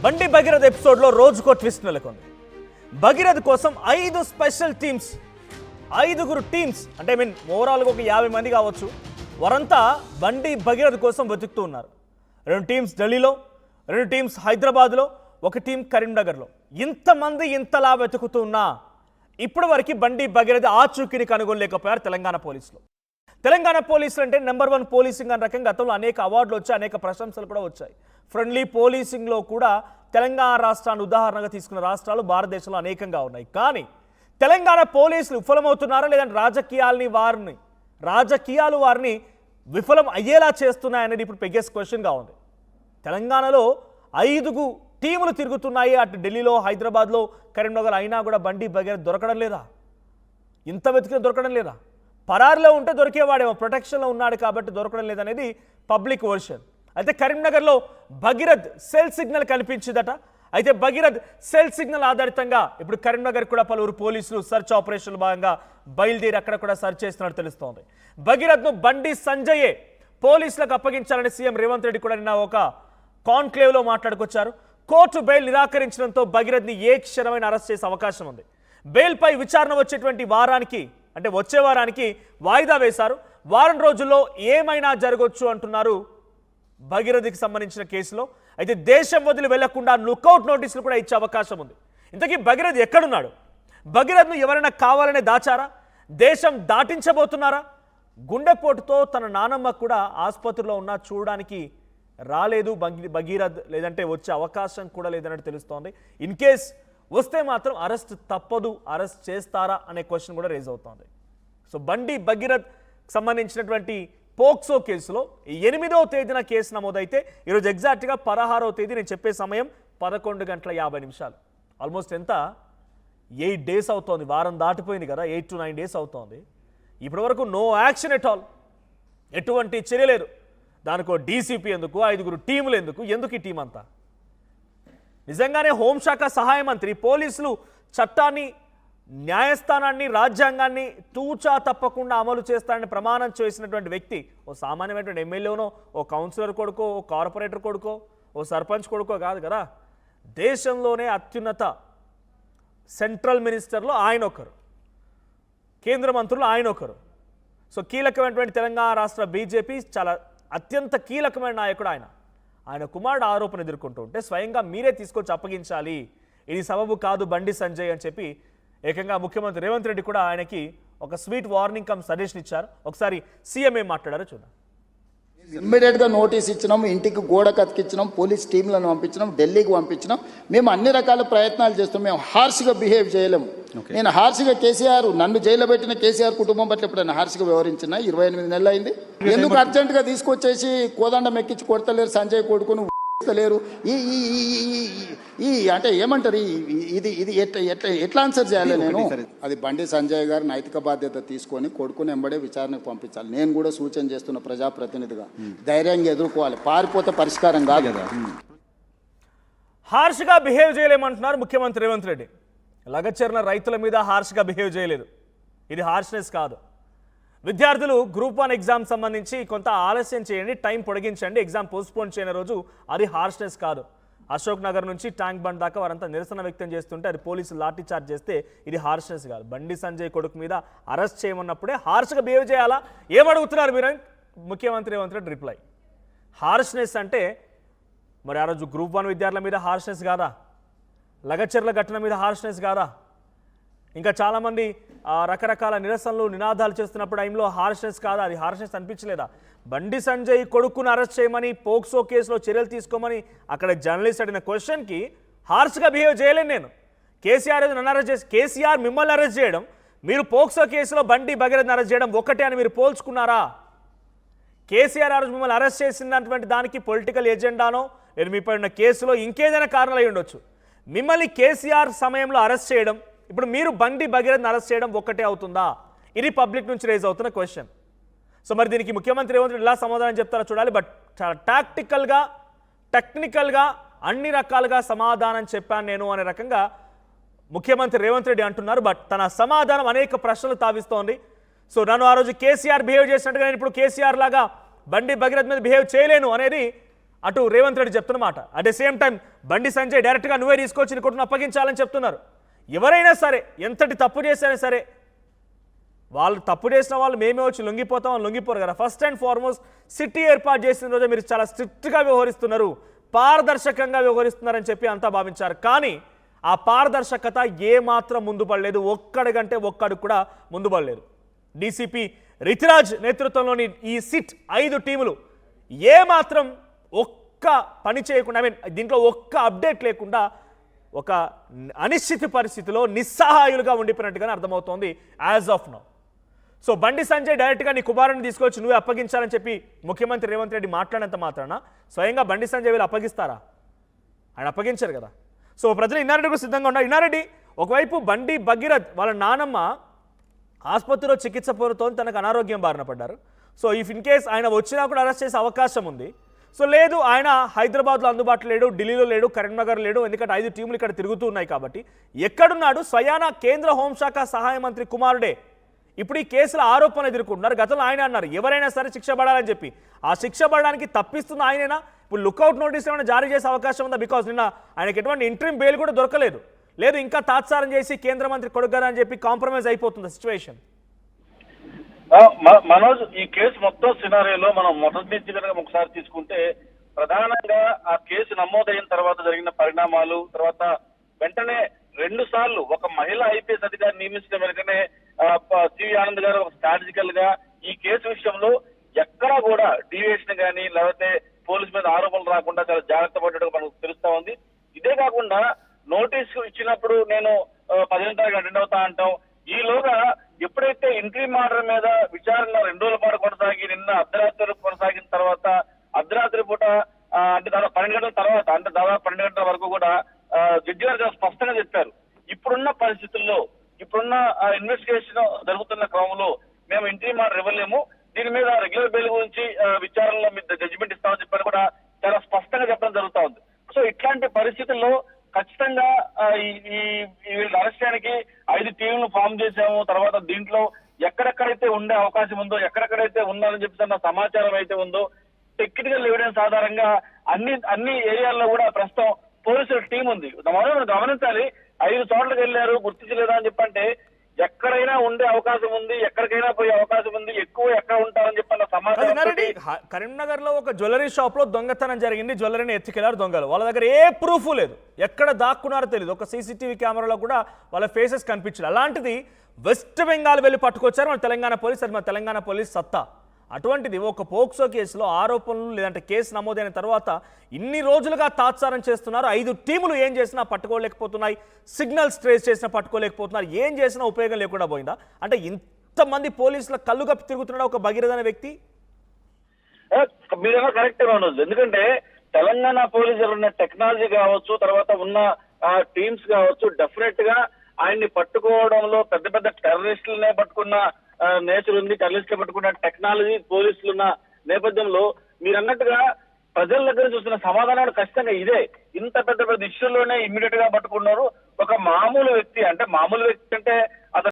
బండి భగీరథ్ ఎపిసోడ్లో రోజుకో ట్విస్ట్ నెలకొంది. భగీరథ్ కోసం 5 స్పెషల్ టీమ్స్, 5 టీమ్స్ అంటే ఓవరాల్గా ఒక 50 మంది కావచ్చు. వారంతా బండి భగీరథ్ కోసం వెతుకుతూ ఉన్నారు. 2 టీమ్స్ ఢిల్లీలో, 2 టీమ్స్ హైదరాబాద్లో, 1 టీం కరీంనగర్లో. ఇంతమంది ఇంతలా వెతుకుతూ ఉన్నా ఇప్పటి వరకు బండి భగీరథ్ ఆచూకీని కనుగొనలేకపోయారు తెలంగాణ పోలీసులు. తెలంగాణ పోలీసులు అంటే నెంబర్ 1 పోలీసింగ్ అనే రకంగా గతంలో అనేక అవార్డులు వచ్చాయి, అనేక ప్రశంసలు కూడా వచ్చాయి. ఫ్రెండ్లీ పోలీసింగ్లో కూడా తెలంగాణ రాష్ట్రాన్ని ఉదాహరణగా తీసుకున్న రాష్ట్రాలు భారతదేశంలో అనేకంగా ఉన్నాయి. కానీ తెలంగాణ పోలీసులు విఫలమవుతున్నారా, లేదంటే రాజకీయాలు వారిని విఫలం అయ్యేలా చేస్తున్నాయనేది ఇప్పుడు బిగ్గెస్ట్ క్వశ్చన్గా ఉంది. తెలంగాణలో 5 టీములు తిరుగుతున్నాయి, అటు ఢిల్లీలో, హైదరాబాద్లో, కరీంనగర్. అయినా కూడా బండి భగీరథ్ దొరకడం లేదా? ఇంత వెతికిన దొరకడం లేదా? పరారులో ఉంటే దొరికేవాడేమో, ప్రొటెక్షన్లో ఉన్నాడు కాబట్టి దొరకడం లేదనేది పబ్లిక్ వర్షన్. అయితే కరీంనగర్లో భగీరథ్ సెల్ సిగ్నల్ కనిపించిందట. అయితే భగీరథ్ సెల్ సిగ్నల్ ఆధారితంగా ఇప్పుడు కరీంనగర్ కూడా పలువురు పోలీసులు సర్చ్ ఆపరేషన్ భాగంగా బయలుదేరి అక్కడ కూడా సర్చ్ చేస్తున్నట్టు తెలుస్తోంది. భగీరథ్ను బండి సంజయే పోలీసులకు అప్పగించాలని సీఎం రేవంత్ రెడ్డి కూడా నిన్న ఒక కాన్క్లేవ్లో మాట్లాడుకొచ్చారు. కోర్టు బెయిల్ నిరాకరించడంతో భగీరథ్ని ఏ క్షణమైన అరెస్ట్ చేసే అవకాశం ఉంది. బెయిల్పై విచారణ వచ్చేటువంటి వారానికి, అంటే వచ్చే వారానికి వాయిదా వేశారు. వారం రోజుల్లో ఏమైనా జరగవచ్చు అంటున్నారు భగీరథ్కి సంబంధించిన కేసులో. అయితే దేశం వదిలి వెళ్లకుండా లుకౌట్ నోటీసులు కూడా ఇచ్చే అవకాశం ఉంది. ఇంతకీ భగీరథ్ ఎక్కడున్నాడు? భగీరథ్ను ఎవరైనా కావాలనే దాచారా? దేశం దాటించబోతున్నారా? గుండెపోటుతో తన నానమ్మ కూడా ఆసుపత్రిలో ఉన్నా చూడడానికి రాలేదు భగీరథ్, లేదంటే వచ్చే అవకాశం కూడా లేదన్నట్టు తెలుస్తోంది. ఇన్ కేస్ వస్తే మాత్రం అరెస్ట్ తప్పదు, అరెస్ట్ చేస్తారా అనే క్వశ్చన్ కూడా రేజ్ అవుతోంది. సో బండి భగీరథ్ సంబంధించినటువంటి పోక్సో కేసులో 8వ తేదీన కేసు నమోదైతే ఈరోజు ఎగ్జాక్ట్గా 16వ తేదీ, నేను చెప్పే సమయం 11:50. ఆల్మోస్ట్ ఎంత 8 డేస్ అవుతోంది. వారం దాటిపోయింది కదా, 8 to 9 డేస్ అవుతోంది. ఇప్పటి వరకు నో యాక్షన్ ఎట్ ఆల్, ఎటువంటి చర్య లేదు. దానికో డీసీపీ ఎందుకు, 5 టీములు ఎందుకు ఈ టీం అంతా? నిజంగానే హోంశాఖ సహాయ మంత్రి పోలీసులు చట్టాన్ని, న్యాయస్థానాన్ని, రాజ్యాంగాన్ని తూచా తప్పకుండా అమలు చేస్తారని ప్రమాణం చేసినటువంటి వ్యక్తి ఓ సామాన్యమైనటువంటి ఎమ్మెల్యేనో, ఓ కౌన్సిలర్ కొడుకో, ఓ కార్పొరేటర్ కొడుకో, ఓ సర్పంచ్ కొడుకో కాదు కదా. దేశంలోనే అత్యున్నత సెంట్రల్ మినిస్టర్లో ఆయన ఒకరు, కేంద్ర మంత్రులు ఆయన ఒకరు. సో కీలకమైనటువంటి తెలంగాణ రాష్ట్ర బీజేపీ చాలా అత్యంత కీలకమైన నాయకుడు ఆయన కుమారుడు ఆరోపణ ఎదుర్కొంటూ ఉంటే స్వయంగా మీరే తీసుకొచ్చి అప్పగించాలి, ఇది సబబు కాదు బండి సంజయ్ అని చెప్పి ఏకంగా ముఖ్యమంత్రి రేవంత్ రెడ్డి కూడా ఆయనకి ఒక స్వీట్ వార్నింగ్ కమ్ సజెషన్ ఇచ్చారు. ఒకసారి సీఎం ఏం మాట్లాడారో చూద్దాం. ఇమ్మీడియట్గా నోటీస్ ఇచ్చినాం, ఇంటికి గోడ కతికిచ్చినాం, పోలీస్ టీంలను పంపించినాం, ఢిల్లీకి పంపించినాం. మేము అన్ని రకాల ప్రయత్నాలు చేస్తాం. మేము హార్ష్గా బిహేవ్ చేయలేము. నేను హార్ష్గా కేసీఆర్, నన్ను జైల్లో పెట్టిన కేసీఆర్ కుటుంబం పట్ల ఎప్పుడైనా హార్ష్గా వ్యవహరించిన 28 నెలలు అయింది. ఎందుకు అర్జెంటుగా తీసుకొచ్చేసి కోదండం ఎక్కించి కొడతలేరు, సంజయ్ కొడుకును లేరు? ఈ అంటే ఏమంటారు, ఇది ఇది ఎట్లా ఆన్సర్ చేయాలి? నేను అది బండి సంజయ్ గారు నైతిక బాధ్యత తీసుకొని కొడుకుని వెంబడే విచారణకు పంపించాలి. నేను కూడా సూచన చేస్తున్న ప్రజాప్రతినిధిగా ధైర్యంగా ఎదుర్కోవాలి. పారిపోతే పరిష్కారం కాదు కదా. హార్ష్గా బిహేవ్ చేయలేమంటున్నారు ముఖ్యమంత్రి రేవంత్ రెడ్డి. లగచర్ల రైతుల మీద హార్ష్గా బిహేవ్ చేయలేదు, ఇది హార్ష్నెస్ కాదు. విద్యార్థులు గ్రూప్ 1 ఎగ్జామ్ సంబంధించి కొంత ఆలస్యం చేయండి, టైం పొడిగించండి, ఎగ్జామ్ పోస్ట్పోన్ చేయని రోజు, అది హార్ష్నెస్ కాదు. అశోక్ నగర్ నుంచి ట్యాంక్ బండ్ దాకా వారంతా నిరసన వ్యక్తం చేస్తుంటే అది పోలీసులు లాఠీ చార్జ్ చేస్తే ఇది హార్ష్నెస్ కాదు. బండి సంజయ్ కొడుకు మీద అరెస్ట్ చేయమన్నప్పుడే హార్ష్గా బిహేవ్ చేయాలా? ఏమడుగుతున్నారు మీరు? ముఖ్యమంత్రి రేవంత్ రెడ్డి రిప్లై. హార్ష్నెస్ అంటే మరి ఆ రోజు గ్రూప్ 1 విద్యార్థుల మీద హార్ష్నెస్ కాదా? లగచర్ల ఘటన మీద హార్ష్నెస్ కాదా? ఇంకా చాలామంది రకరకాల నిరసనలు, నినాదాలు చేస్తున్నప్పుడు టైంలో హార్ష్నెస్ కాదా? అది హార్ష్నెస్ అనిపించలేదా? బండి సంజయ్ కొడుకును అరెస్ట్ చేయమని, పోక్సో కేసులో చర్యలు తీసుకోమని అక్కడ జర్నలిస్ట్ అడిగిన క్వశ్చన్కి హార్ష్గా బిహేవ్ చేయలేను నేను. కేసీఆర్ నన్ను అరెస్ట్ చేసి, కేసీఆర్ మిమ్మల్ని అరెస్ట్ చేయడం, మీరు పోక్సో కేసులో బండి భగీరథ్ని అరెస్ట్ చేయడం ఒకటే అని మీరు పోల్చుకున్నారా? కేసీఆర్ ఆ రోజు మిమ్మల్ని అరెస్ట్ చేసినటువంటి దానికి పొలిటికల్ ఎజెండానో, నేను మీపై ఉన్న కేసులో ఇంకేదైనా కారణాలు అయి ఉండొచ్చు. మిమ్మల్ని కేసీఆర్ సమయంలో అరెస్ట్ చేయడం, ఇప్పుడు మీరు బండి భగీరథ్ని అరెస్ట్ చేయడం ఒక్కటే అవుతుందా? ఇది పబ్లిక్ నుంచి రేజ్ అవుతున్న క్వశ్చన్. సో మరి దీనికి ముఖ్యమంత్రి రేవంత్ రెడ్డి ఎలా సమాధానం చెప్తారో చూడాలి. బట్ చాలా టాక్టికల్గా, టెక్నికల్గా, అన్ని రకాలుగా సమాధానం చెప్పాను నేను అనే రకంగా ముఖ్యమంత్రి రేవంత్ రెడ్డి అంటున్నారు. బట్ తన సమాధానం అనేక ప్రశ్నలు తావిస్తోంది. సో నన్ను ఆ రోజు కేసీఆర్ బిహేవ్ చేసినట్టుగా నేను ఇప్పుడు కేసీఆర్ లాగా బండి భగీరథ్ మీద బిహేవ్ చేయలేను అనేది అటు రేవంత్ రెడ్డి చెప్తున్నమాట. At the same time Bandi Sanjay డైరెక్ట్గా నువ్వే తీసుకొచ్చి నీ కొట్టును అప్పగించాలని చెప్తున్నారు. ఎవరైనా సరే ఎంతటి తప్పు చేసినా సరే వాళ్ళు తప్పు చేసిన వాళ్ళు మేమే వచ్చి లొంగిపోతామని లొంగిపోరు కదా. ఫస్ట్ అండ్ ఫార్మోస్ట్ సిటీ ఏర్పాటు చేసిన రోజే మీరు చాలా స్ట్రిక్ట్గా వ్యవహరిస్తున్నారు, పారదర్శకంగా వ్యవహరిస్తున్నారని చెప్పి అంతా భావించారు. కానీ ఆ పారదర్శకత ఏమాత్రం ముందు పడలేదు, ఒక్కడికంటే ఒక్కడు కూడా ముందు పడలేదు. డీసీపీ రితిరాజ్ నేతృత్వంలోని ఈ సిట్ 5 టీములు ఏమాత్రం ఒక్క పని చేయకుండా, దీంట్లో ఒక్క అప్డేట్ లేకుండా ఒక అనిశ్చిత పరిస్థితిలో నిస్సహాయులుగా ఉండిపోయినట్టుగానే అర్థమవుతోంది యాజ్ ఆఫ్ నౌ. సో బండి సంజయ్ డైరెక్ట్గా నీ కుమారుని తీసుకొచ్చి నువ్వే అప్పగించాలని చెప్పి ముఖ్యమంత్రి రేవంత్ రెడ్డి మాట్లాడినంత మాత్రాన స్వయంగా బండి సంజయ్ వీళ్ళు అప్పగిస్తారా? ఆయన అప్పగించారు కదా. సో ప్రజలు ఇన్నారెడ్డి కూడా సిద్ధంగా ఉన్నారు. ఇన్నారెడ్డి ఒకవైపు బండి భగీరథ్ వాళ్ళ నానమ్మ ఆసుపత్రిలో చికిత్స పొందుతో తనకు అనారోగ్యం బారిన పడ్డారు. సో ఇన్ కేస్ ఆయన వచ్చినా కూడా అరెస్ట్ చేసే అవకాశం ఉంది. సో లేదు ఆయన హైదరాబాద్లో అందుబాటులో లేడు, ఢిల్లీలో లేడు, కరీంనగర్ లేడు, ఎందుకంటే 5 టీములు ఇక్కడ తిరుగుతూ ఉన్నాయి కాబట్టి. ఎక్కడున్నాడు? స్వయానా కేంద్ర హోంశాఖ సహాయ మంత్రి కుమారుడే ఇప్పుడు ఈ కేసుల ఆరోపణలు ఎదుర్కొంటున్నారు. గతంలో ఆయన అన్నారు ఎవరైనా సరే శిక్ష పడాలని చెప్పి. ఆ శిక్ష పడడానికి తప్పిస్తున్న ఆయనైనా ఇప్పుడు లుక్అవుట్ నోటీస్ ఏమైనా జారీ చేసే అవకాశం ఉందా? బికాజ్ నిన్న ఆయనకి ఎటువంటి ఇంట్రీమ్ బెయిల్ కూడా దొరకలేదు. లేదు ఇంకా తాత్సారం చేసి కేంద్ర మంత్రి కొడుకు అని చెప్పి కాంప్రమైజ్ అయిపోతుంది సిచ్యువేషన్. మనోజ్, ఈ కేసు మొత్తం సినారియోలో మనం మొదటి నుంచి కనుక ఒకసారి తీసుకుంటే ప్రధానంగా ఆ కేసు నమోదైన తర్వాత జరిగిన పరిణామాలు, తర్వాత వెంటనే 2 సార్లు ఒక మహిళా ఐపీఎస్ అధికారి నియమించిన వెనుకనే సివి ఆనంద్ గారు ఒక స్ట్రాటజికల్ గా ఈ కేసు విషయంలో ఎక్కడా కూడా డీవియేషన్ కానీ లేకపోతే పోలీసు మీద ఆరోపణలు రాకుండా చాలా జాగ్రత్త పడ్డట్టుగా మనకు తెలుస్తా ఉంది. ఇదే కాకుండా నోటీసు ఇచ్చినప్పుడు నేను 15 తారీఖు అటెండ్ అవుతా అంటాం. ఈలోగా ఎప్పుడైతే ఇంట్రీమ్ ఆర్డర్ మీద విచారణ 2 రోజుల పాటు కొనసాగి నిన్న అర్ధరాత్రి కొనసాగిన తర్వాత అర్ధరాత్రి పూట అంటే దాదాపు 12 గంటల తర్వాత అంటే దాదాపు 12 గంటల వరకు కూడా జడ్జి గారు చాలా స్పష్టంగా చెప్పారు. ఇప్పుడున్న పరిస్థితుల్లో ఇప్పుడున్న ఇన్వెస్టిగేషన్ జరుగుతున్న క్రమంలో మేము ఇంట్రీమ్ ఆర్డర్ ఇవ్వలేము, దీని మీద రెగ్యులర్ బెయిల్ గురించి విచారణలో మీద జడ్జిమెంట్ ఇస్తామని చెప్పని కూడా చాలా స్పష్టంగా చెప్పడం జరుగుతా ఉంది. సో ఇట్లాంటి పరిస్థితుల్లో ఖచ్చితంగా వీళ్ళు అరెస్ట్ చేయడానికి 5 టీంలు ఫామ్ చేశాము. తర్వాత దీంట్లో ఎక్కడెక్కడైతే ఉండే అవకాశం ఉందో, ఎక్కడెక్కడైతే ఉండాలని చెప్తున్న సమాచారం అయితే ఉందో, టెక్నికల్ ఎవిడెన్స్ ఆధారంగా అన్ని ఏరియాల్లో కూడా ప్రస్తుతం పోలీసుల టీం ఉంది. మనం గమనించాలి, 5 చోట్లకి వెళ్ళారు గుర్తించలేదా అని చెప్పంటే ఎక్కడైనా ఉండే అవకాశం ఉంది, ఎక్కడికైనా పోయే అవకాశం ఉంది, ఎక్కువ ఎక్కడ ఉంటారని చెప్పన్న సమాచారం. కరీంనగర్ లో ఒక జ్యువెలరీ షాప్ లో దొంగతనం జరిగింది, జ్యువెలరీని ఎత్తుకెళ్లారు దొంగలు. వాళ్ళ దగ్గర ఏ ప్రూఫ్ లేదు, ఎక్కడ దాక్కున్నారో తెలియదు, ఒక సీసీటీవీ కెమెరాలో కూడా వాళ్ళ ఫేసెస్ కనిపించలేదు. అలాంటిది వెస్ట్ బెంగాల్ వెళ్ళి పట్టుకొచ్చారు మన తెలంగాణ పోలీస్. అది మన తెలంగాణ పోలీస్ సత్తా. అటువంటిది ఒక పోక్సో కేసులో ఆరోపణలు లేదంటే కేసు నమోదైన తర్వాత ఇన్ని రోజులుగా తాత్సారం చేస్తున్నారు. 5 టీములు ఏం చేసినా పట్టుకోలేకపోతున్నాయి, సిగ్నల్స్ ట్రేస్ చేసినా పట్టుకోలేకపోతున్నారు, ఏం చేసినా ఉపయోగం లేకుండా పోయిందా? అంటే ఇంతమంది పోలీసుల కళ్ళు కప్పి తిరుగుతున్నాడు ఒక భగీరథ అనే వ్యక్తి. మీరేమో కరెక్ట్ మనోజ్, ఎందుకంటే తెలంగాణ పోలీసులు ఉన్న టెక్నాలజీ కావచ్చు, తర్వాత ఉన్న టీమ్స్ కావచ్చు, డెఫినెట్ గా ఆయన్ని పట్టుకోవడంలో పెద్ద పెద్ద టెర్రరిస్టులనే పట్టుకున్న నేచర్ ఉంది, టెర్రరిస్టులు పట్టుకున్న టెక్నాలజీ పోలీసులు ఉన్న నేపథ్యంలో మీరు అన్నట్టుగా ప్రజల దగ్గర చూస్తున్న సమాధానాలు ఖచ్చితంగా ఇదే. ఇంత పెద్ద పెద్ద ఇష్యూలోనే ఇమ్మీడియట్ గా పట్టుకున్నారు. ఒక మామూలు వ్యక్తి అంటే